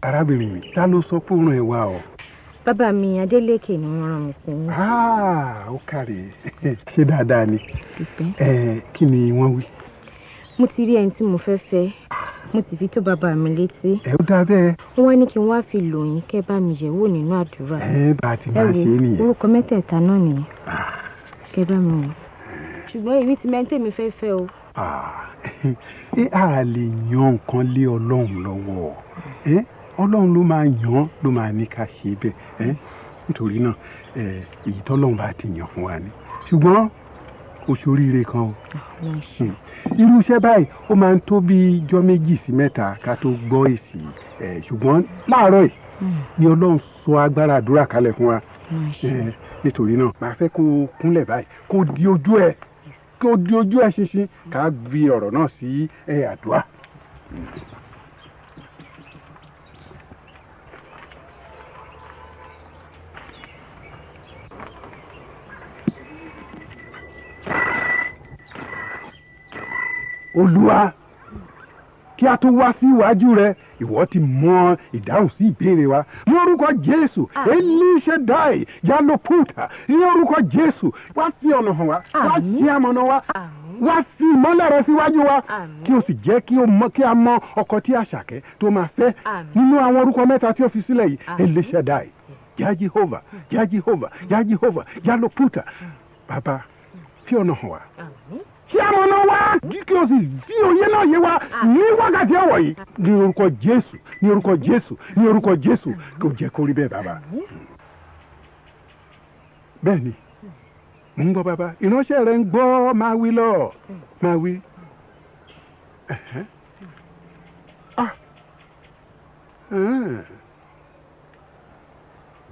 Arábìnrin mi, ta ló sọ pé ó ràn ẹ́ wá o? Bàbá mi Adélékè ni wọ́n rán mi sí yín. Ó kárí. Ṣé dáadáa ni? Kí ni wọ́n wí? Mo ti rí ẹni tí mo fẹ́ fẹ́, mo sì fi tó bàbá mi létí. Ó dá bẹ́ẹ̀. Wọ́n wá ní kí n wá fi lò yín kẹ́ bá mi yẹ̀wò nínú àdúrà. Bá a ti máa ṣe é nìyẹn. Orúkọ mẹ́tẹ̀ẹ̀ta náà nìyẹn. Kẹ́ bá mi wò. Ṣùgbọ́n èmi ti mẹ́ńtẹ́ mi fẹ́ fẹ́ o. A lè yan nǹkan lé Ọlọ́run lọ́wọ́. Ọlọ́run ló máa yàn, ló máa ní ká ṣe bẹ́ẹ̀. Nítorí náà èyí tọ́lọ́run bá ti yàn fún wa ni. Ṣùgbọ́n oṣù oríire kan o. Irú iṣẹ́ báyìí ó máa ń tó bí ijọ́ 2 sí 3 ká tó gbọ́ èsì. Ṣùgbọ́n láàárọ̀ yìí ni Ọlọ́run sọ agbára àdúrà kalẹ̀ fún wa. Nítorí náà màá fẹ́ kó kúnlẹ̀ báyìí kó di ojú ẹ̀ ṣinṣin ká fi ọ̀rọ̀ náà sí àdúrà. Olúwa, kí a tó wá sí iwájú rẹ, ìwọ ti mọ ìdáhùn sí ìbéèrè wa. Ní orúkọ Jésù, Elíṣẹ́dáì Yálópùtà, ní orúkọ Jésù, wá fi ọ̀nà hàn wá, wá fi amọ̀nà wa, wá fi ìmọ́lẹ̀ rẹ síwájú wa, kí o sì jẹ́ kí a mọ ọkọ tí Àṣàkẹ́ tó máa fẹ́ nínú àwọn orúkọ mẹ́ta tí ó fi sílẹ̀ yìí. Elíṣẹ́dáì, Yá Jèhófà, Yá Jèhófà, Yá Jèhófà, Yálópùtà. Bàbá, fi ọ̀nà hàn wá. Kí a mọ̀nà wá, kí o sì fi òye náà yé wa ní wákàtí ọ̀wọ̀ yìí. Ní orúkọ Jésù, ní orúkọ Jésù, ní orúkọ Jésù, kò jẹ́ kó rí bẹ́ẹ̀ bàbá. Bẹ́ẹ̀ ni, mo ń gbọ́ bàbá, ìránṣẹ́ rẹ̀ ń gbọ́, máa wí lọ, máa wí.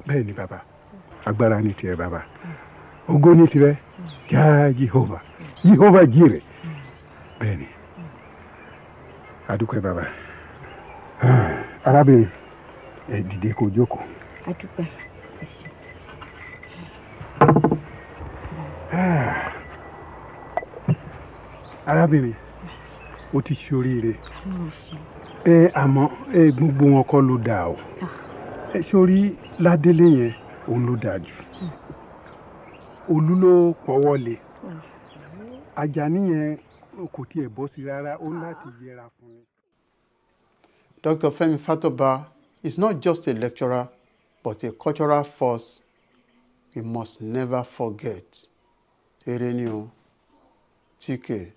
Bẹ́ẹ̀ ni bàbá, agbára ní tirẹ̀ bàbá, ògo ní tirẹ̀, Yá Jèhófà. Jehovah Jireh. Bẹ́ẹ̀ni. Adúpẹ́ bàbá. Arábìnrin, dìde kó jókòó. Adúpẹ́. Arábìnrin, o ti ṣoríire. Àmọ́ gbogbo wọn kọ́ ló dáa o. Sórí Ládélé yẹn òun ló dáa jù. Olú ló pọ́wọ́ lé. Àjàní yẹn kò tiẹ̀ bọ́ sí rárá, ó láti yẹra fún mi. Dr. Femi Fatoba is not just a lecturer, but a cultural force we must never forget. Ere ni o, TK.